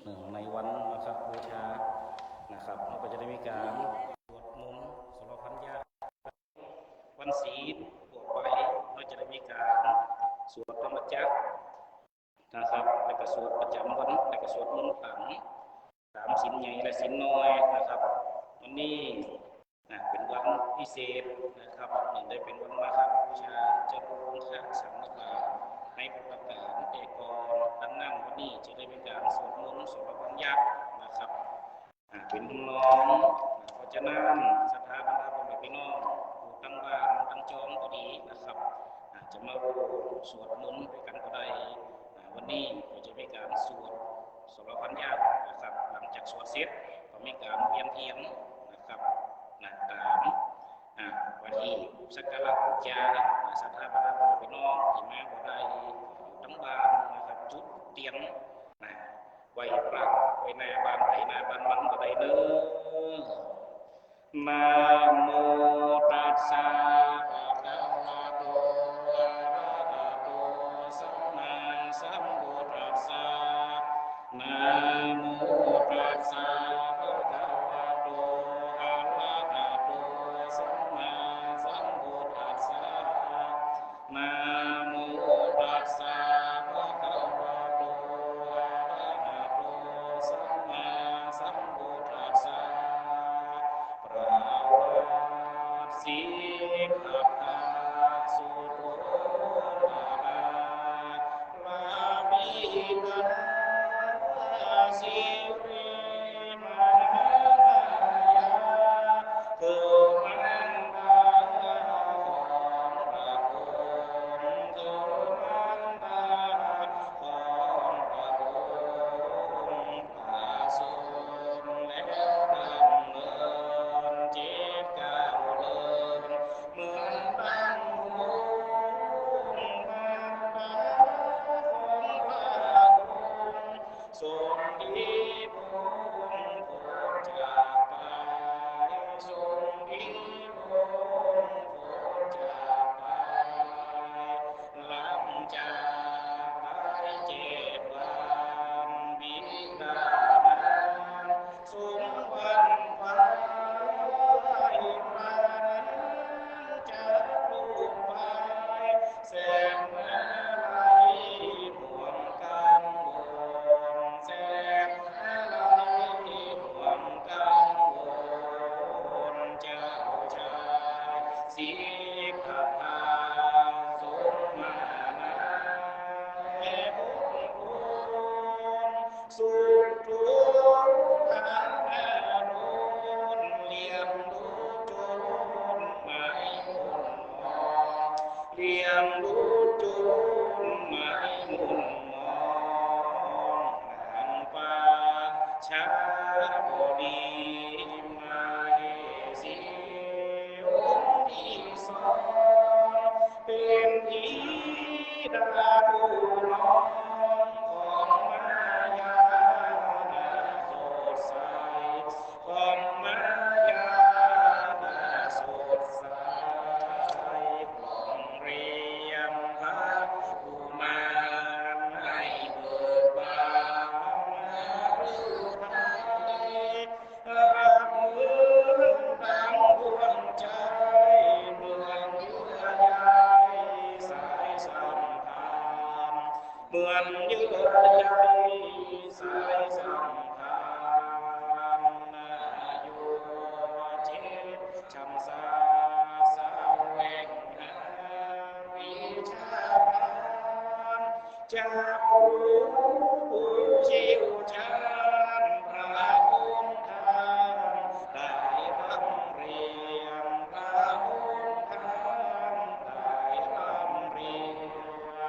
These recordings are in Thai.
หนึ่งในวันนะครับบูชานะครับเราก็จะได้มีการสวดมนต์สรพันยาวันศีลบวชไปเราจะได้มีการสวดธรรมจักรนะครับและก็สวดประจำวันและก็สวดมนต์ต่างสามศีลใหญ่และศีลน้อยนะครับวันนี้เป็นวันพิเศษนะครับหนึ่งได้เป็นวันมาฆบูชาเจ้าองค์พระสังฆราชในประกาศเอกรดังนั้นวันนี้จะได้มีการสวดมนต์สรพันยักษ์นะครับเป็นน้องเพราะฉะนั้นศรัทธาบรรดาพ่อแม่พี่น้องผู้ตั้งบ้านตั้งจองก็ดีนะครับจะมาสวดมนต์ด้วยกันก็ได้วันนี้ก็จะมีการสวดสรพันยักษ์นะครับหลังจากสวดเสร็จก็มีการเวียนเทียนนะครับตามวันที่สักการะบูชาศรัทธาบรรดาพ่อแม่พี่น้องที่มาก็ได้อยู่ทั้งบ้านนะครับจุดเทียนไว้พระไว้หน้าบ้านไหนหน้าบ้านมันก็ได้เด้อนะโมตัสสะภะคะวะโตอะระหะโตสัมมาสัมพุทธัสสะนะโมตัสสะภะคะวะโตอะระหะโตสัมมาสัมพุทธัสสะนะโมตัสสะภะคะวะโตอะระหะโตสัมมาสัมพุทธัสสะประวัติสิกขาสุโตภะลาภิกันสิริมาายาคือมันตาของพระองค์คือมันตาของพระองค์พระสงฆ์แล้วดำเนินจิตก้าวเดินเหมือนดังวงมันตาของพระองค์ทรงดีพงศ์พ้นจากไปทรงดีพงศ์พ้นจากไปหลังจากได้7 วันบิดามารทรงวันฟ้าให้พระนั้นจากลูกไปแสงมาลัยห่วงกังวลแสงมาลัยห่วงกังวลเจ้าชายสิกขาทรงมานาแห่บุญคุณสุดทุกขันธ์โดนเลี้ยงดูจนไม่มุนมองเลี้ยงดูจนไม่มุนมองนางฟ้าชาบดีมาเหสีองค์ที่สองเป็นธิดาผู้น้องของมายานาสดใสของมายานาสดใสกล่อมเรียมพระกุมารให้เบิกบานหรือไทยรับมือดังดวงใจเมืองเยื่อใยสายสัมพันธ์เหมือนเยื่อใยสายสัมพันธ์นาอยู่จิตช่ำสาสาวแห่งหาวิชาการจากผู้ชิวชาญพระองค์ท่านได้ร่ำเรียนพระองค์ท่านได้ร่ำเรีย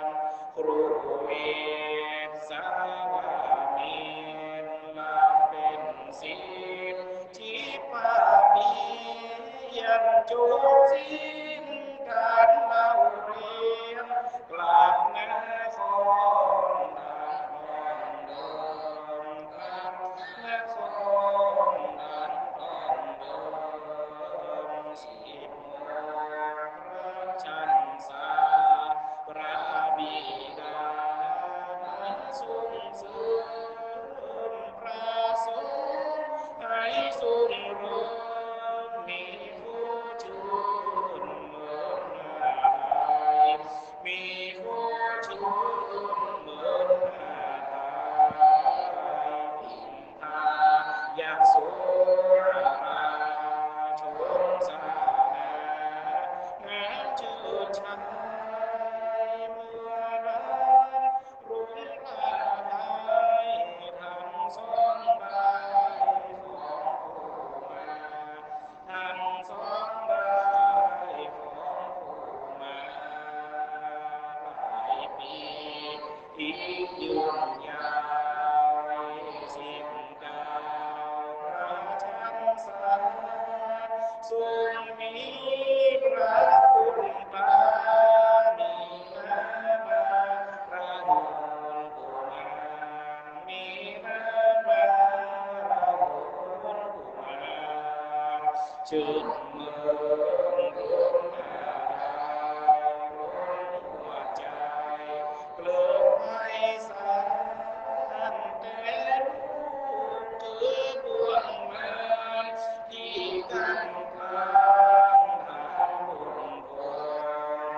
นครูเวทสาวามินมาเป็นศิษย์ที่ปาปียันจบสิ้นการเล่าเรียนกลับนาครทางเดิมพระ ยืนยาวสิบดาวราชันสาทรงมีพระคุณปาณีนามาพระนนกุมารมีนามาพระนนกุมารชื่นเมืองรุ่งอารามรุ่งหัวใจเกลิกไพศาลแต่ลูกคือบ่วงมารที่กันกลางทางบุญพ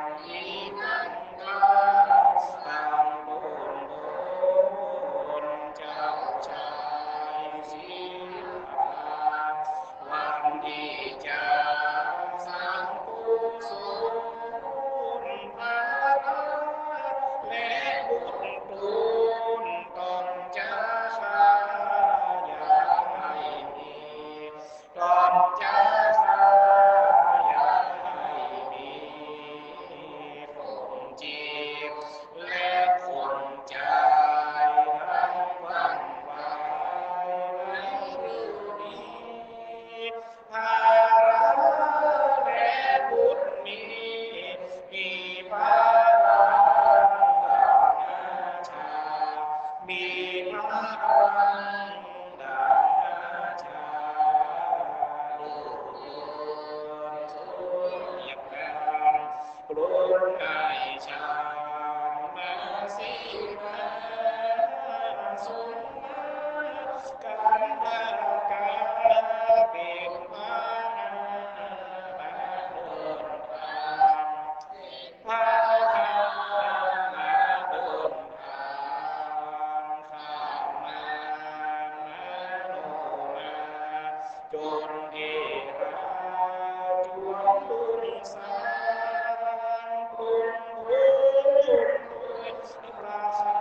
รที่กันกลางทางบุญพรเจ้าชายศิลปาวันดีจาสังกุศลพาและบุญตูนต้องจะขายายให้มีต้องจะขายายให้มีคนจีบและคนใจทั้งวันวายในฤดีภาระและบุตรมีภาระดังนาชามีภาระดังนาชาลูกโยนสุยการปรุงไก่ชามาสีมาสุมากันดากาเป็นพามาเดินทางพามาเดินทางข้ามมาโนมาจนเอราจวนบุญสารปุญบุญด้วยประสา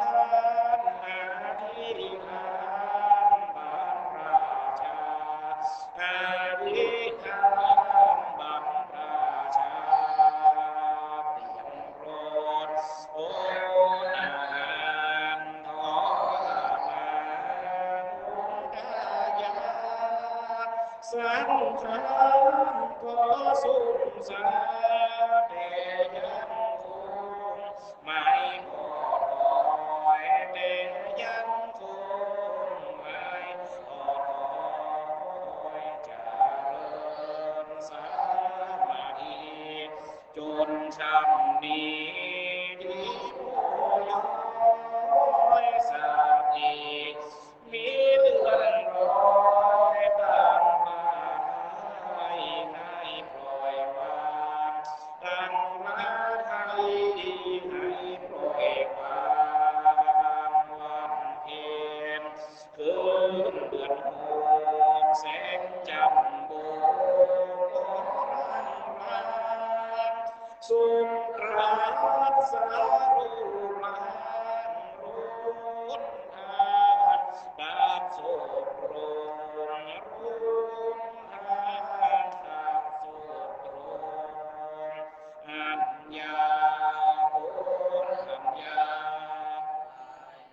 นนาธิฐานบางราชาอาธิฐานบางราชาเปี่ยมโปรดโอนาทรมานุทายาสังขารก็สุขสาแต่ยังคงไม่หมดถอยแต่ยังคงไม่หมดถอยเจริญสามาธิจนช่ำนี้ดีผู้ย้อยสักทีมีเลื่อนรอยตามมาให้ปล่อยวางตั้งมาให้ให้ปล่อยวางวันเพ็ญคืนเดือนหกแสงจำบูรันรันสุขราสารุมานรุนทานดาบโศกโรงรุนทานดาบโศกโรงอัญญาโหอัญญา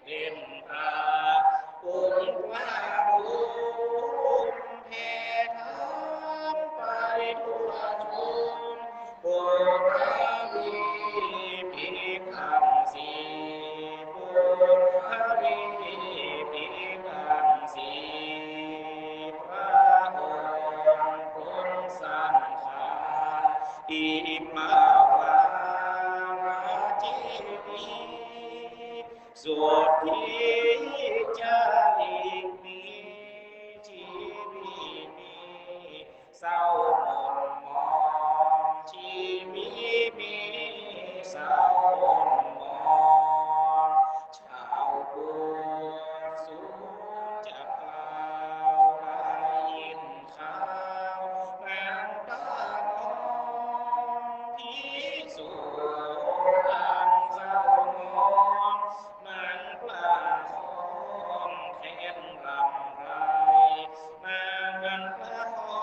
เป็นพระองค์พระบุญแผ่ทานไปทั่วชนโปรดพระวิภิกขสีโปรดพระวิภิกขสีพระองค์พ้นสังขารอิมาวาราจินีสุทธิจาริกมีชีวิตนี้เศร้าหมองมองชีวิตนี้เศร้าหมองมองชาวพุทธสุจะกล่าวได้ยินข่าวนางตาน้องภิกษุอันเศร้าหมองมันกล้าขอมแค้นรำไรมันกล้าขอ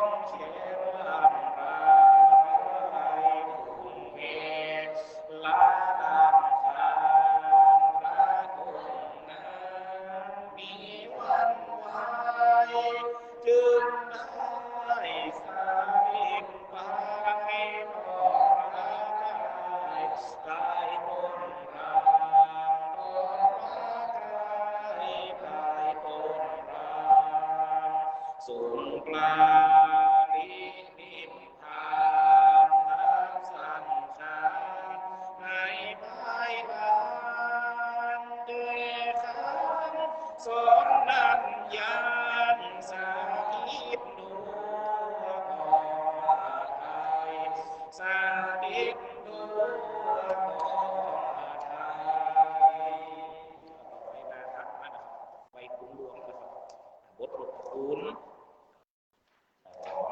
มแค้นรำไรผ สอนนันยานสาธิตดูไทยสาธิตดูไทยไปนาทักมานะครับไปคุ้มหลวงนะครับบทหลวงคุณ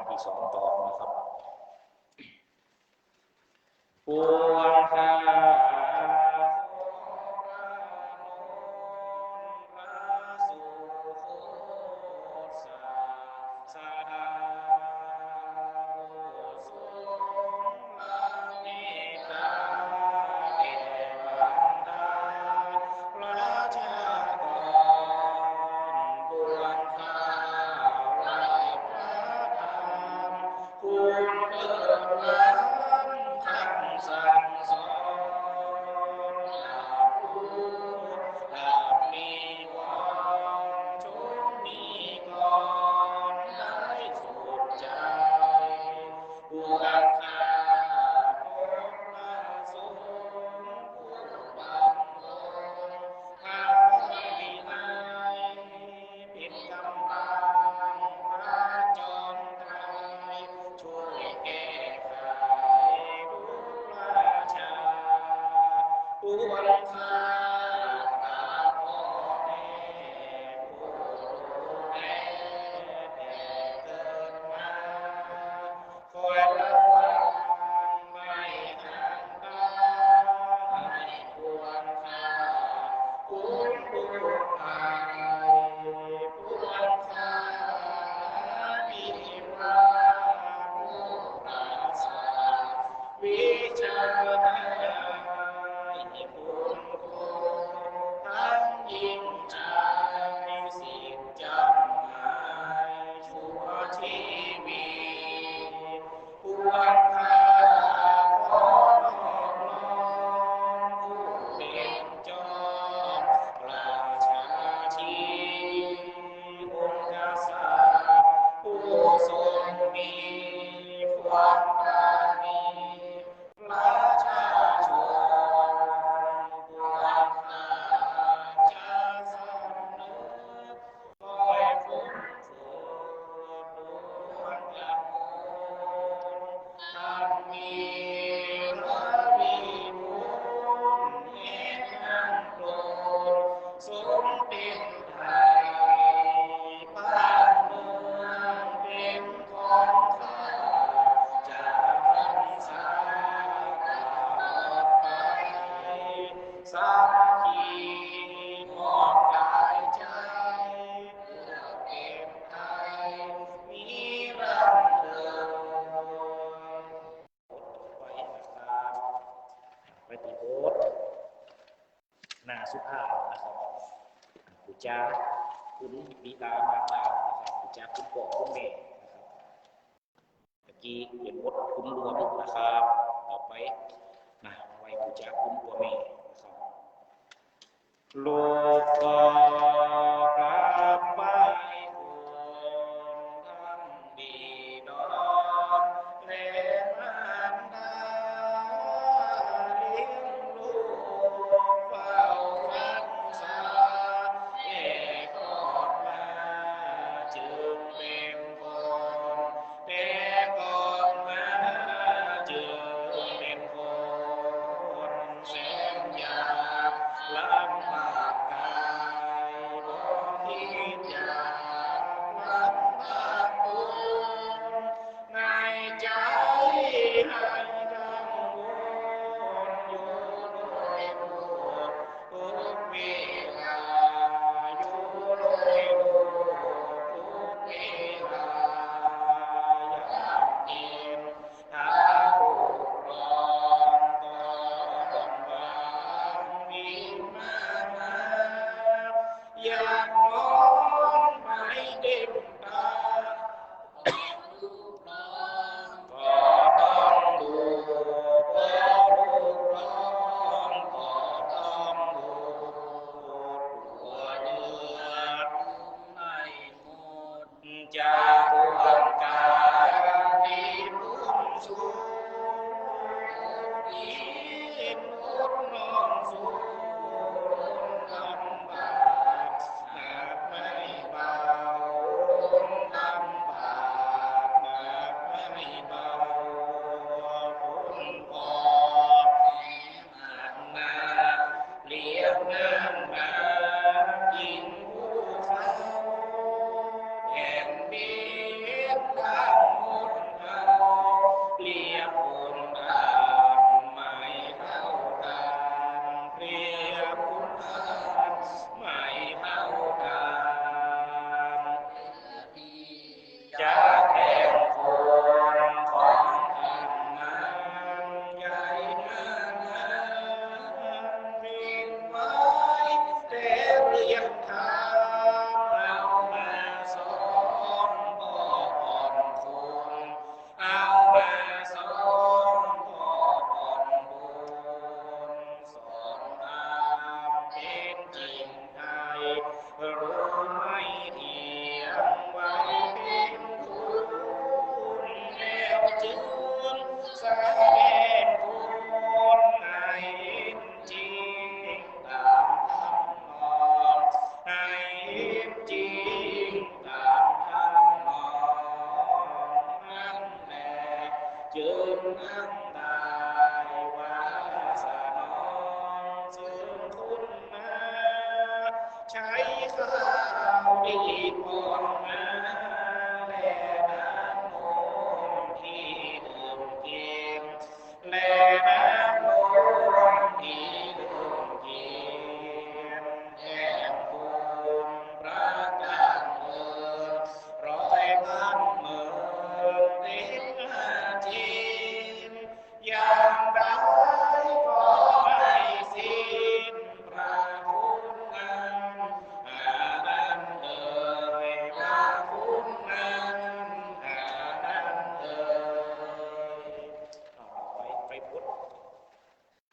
ที่สองต่อนะครับปวงคาหน้าสุภาพนะครับผู้จ้าคุณบิดามารดานะครับผู้จ้าคุณพ่อคุณแม่นะครับตะกี้เป็นบทคุณหลวงนะครับต่อไปนะไว้ผู้จ้าคุณพ่อแม่นะครับลูกก็กราบไหว้คุณทั้งบิดาและมารดาเลี้ยงลูกเฝ้ารักษาแยกออกมาจึงเป็นคนแต่ก่อนมาจึงเป็นคนแสนยากลำบากกายบ่คิดอยากลำบากคนในใจให้กังวลอยู่ด้วยทุกเวลาอยู่ด้วยทุกเวลาอยากกินถ้าผู้ครองก็ต้องวางมีมาอยากมองไม่เต็มตาก็ต้องดูก็ลูกร้องก็ต้องดูหัวเดือดไม่หมดจากดวงกายที่บุญสูงที่นุดน้องสูงลำบากหนา ปีกองมาแลน้ำนมที่ดื่มกินแลน้ำนมที่ดื่มกินแห่งภูมิพระกันเมืองร้อยพันเมืองติดจีนยามใดก็ไม่สิ้นพระคุณงามนั้นเอ่ยพระคุณงามนั้นเอ่ยไปพุทธ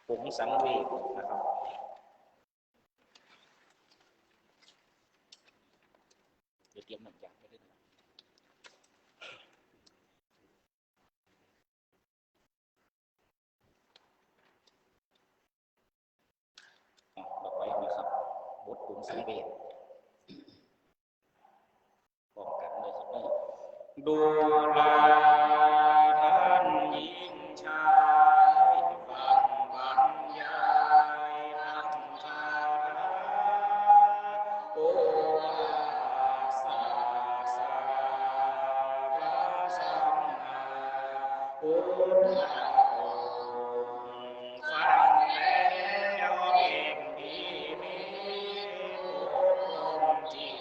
ผงสังเวชนะครับเดี๋ยวเตรียมหนังยางไปด้วยนะต่อไปนะครับบทผงสังเวชป้องกันเลยครับเนี่ยดูแลท่านหญิงชายฟังบรรยายนำคาถาโอวาทศาสนาพระสัมมาพุทธองค์ฟังแล้วเองดีนี้อบรมจิ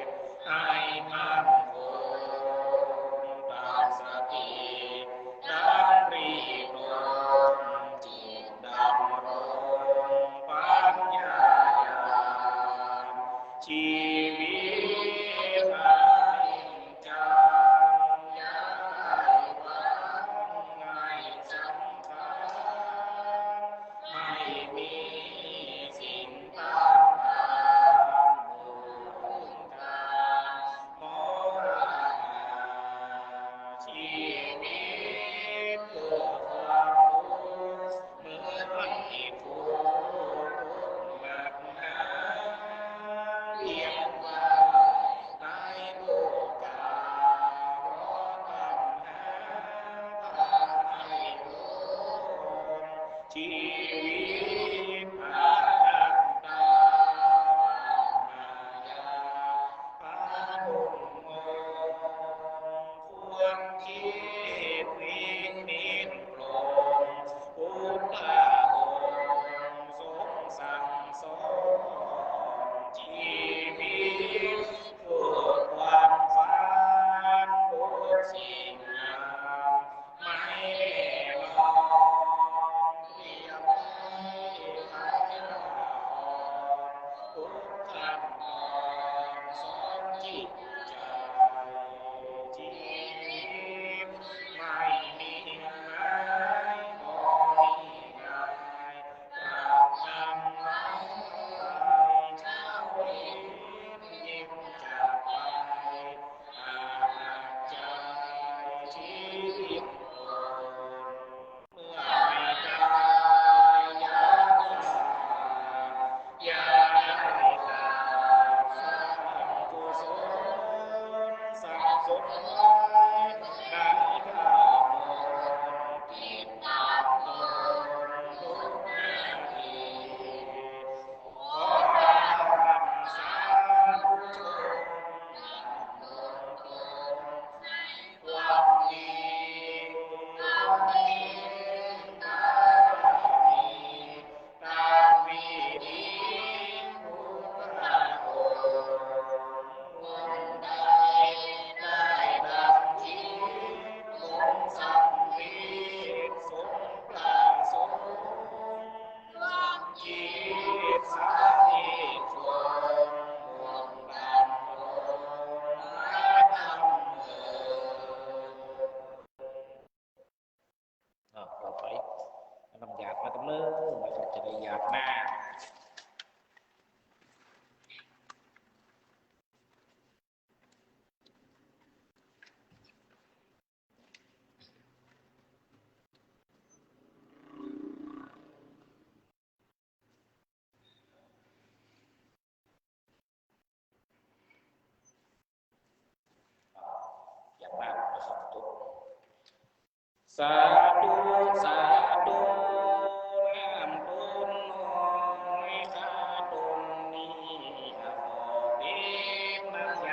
ตให้มั่นคงตั้งสติดำริตนจิตดำรงปัญญาญาณชีวิตให้จำอย่าได้หวังให้สำคัญไม่มีสิ่งต่างๆหมู่กามรณะชีวิตเพื่อความรู้เหมือนที่ถูกหนักหนาเรียกว่าในโลกาเพราะปัญหาพาให้หลงชีวิตอานัตตามายาพาลุ่มมองควรคิดวินิจปลงพุทธองค์ทรงสั่งสอนชีวิตเพื่อความฝันบุญสิ่งงามไม่แน่นอนเปรียบให้ใครละอ่อนทุกขั้นตอนสอนจิตใจชีวิตไม่มีหมายก็มีง่ายปรับทำไว้เช้านี้ยิ้มจากไปอาณาใจชีวิตตนเมื่อไม่ตายอย่าอย่าได้ขาดสร้างกุศลสั่งสมไว้ได้ข้ามนติดตามตนทุกนาทีขอรักษาผู้ชมดำรงตนให้ความดีความดีบารมีตามวิถีพุทธองค์คนใดได้ดังจิตลงสังเวชสมปรารถนาจิตสาธิตชนมนต์ดำรงพระธรรมต่อไปนำหยาดมาตำเนินนะครับจะได้หยาดหน้าหยาดหน้านะครับทุกสาธุสาธุน้ำตุนน้อยข้าตนนี้ขอเป็นนัก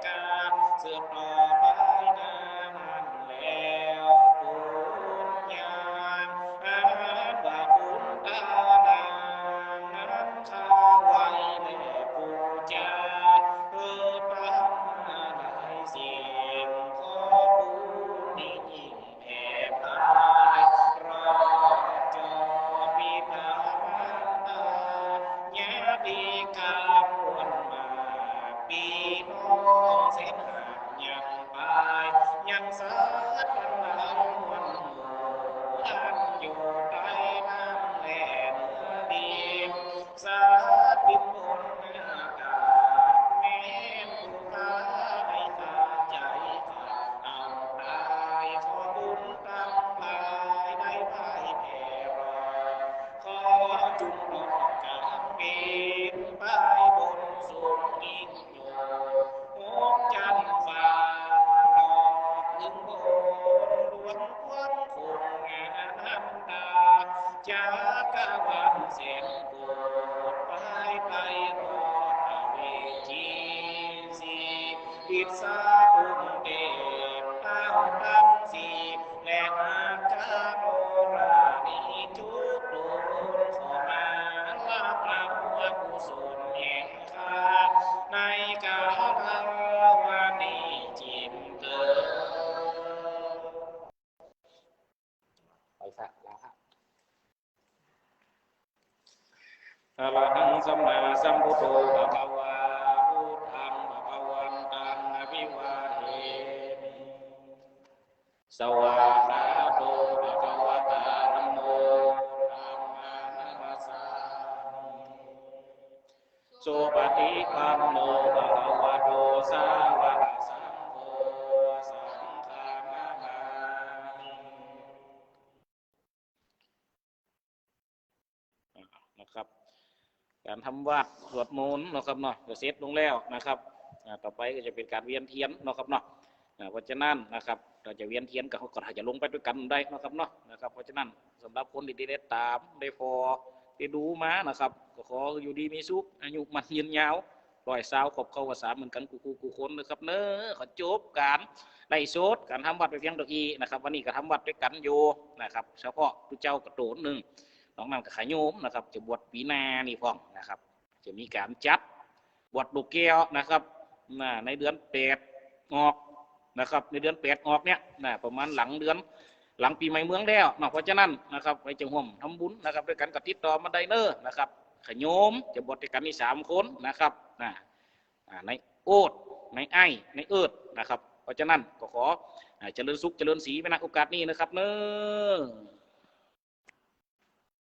กาเสืบต่อไปนานแล้วปุญญาอาว่าบุญตานางนั้นข้าไว้แลปูจาเพื่อตามมาได้สิ่งขอบุญนี้ยิ่งแผ่พายรอจอปิตามารดาญาติกามวลมาปีน้องเส้นหากยังไปยังสาธารณะมวลหมู่อันอยู่ใต้น้ำแลเหนือดินสาดินบนอากาศแม้นผู้ค้าในตาใจขาดเอาตายขอบุญตั้งภายในภายแผ่รอขอจุงรถกำบินไปบนสูงยิ่งโยหกจันทร์ฟ้าหลอกถึงโบนดวงควันคงงามตาจากกะวันเสียงโกดไปไปรอดเวจีสีปิดสาอุงเดชเอาตั้งสีและอากาโนราณีทุกโดนขอมาลาพระวกุศลแห่งข้าในกาลวันนี้จิตเกิดไปสักแล้วครับอะระหังสัมมาสัมพุทโธภะคะวาพุทธังภะคะวันตังอภิวาเทมิสวากขาโตภะคะวะตาธัมโมธัมมานัสสามิสุปฏิปันโนภะคะวะโตสาวกสังโฆสังฆานามินะครับการทำวัดสวดมนต์นะครับเนาะก็เสร็จลงแล้วนะครับต่อไปก็จะเป็นการเวียนเทียนนะครับเนาะเพราะฉะนั้นนะครับเราจะเวียนเทียนกับเขาก็จะลงไปด้วยกันได้นะครับเนาะนะครับเพราะฉะนั้นสำหรับคนที่ได้ตามได้พอได้ดูมานะครับก็ขออยู่ดีมีสุขอายุมันยืนยาวปล่อยสาวขบเข้าภาษาเหมือนกันกูคนนะครับเนอะขอจบการไล่โซดการทำวัดไปเพียงตะกี้นะครับวันนี้ก็ทำวัดด้วยกันอยู่นะครับเฉพาะผู้เจ้ากระโดดหนึ่งน้องนั่นกับขายโยมนะครับจะบวชปีหน้านี่พ่องนะครับจะมีการจัดบวชลูกแก้วนะครับในเดือน8ออกนะครับในเดือน8ออกเนี่ยประมาณหลังปีใหม่เมืองแล้วเพราะฉะนั้นนะครับไปจังห่มทำบุญนะครับด้วยกันกับติดต่อมาได้เนอนะครับขายโยมจะบวชด้วยกันนี่3 คนนะครับในโอดในไอในเอิดนะครับเพราะฉะนั้นก็ขอเจริญสุขเจริญศรีไปณโอกาสนี้นะครับเนอ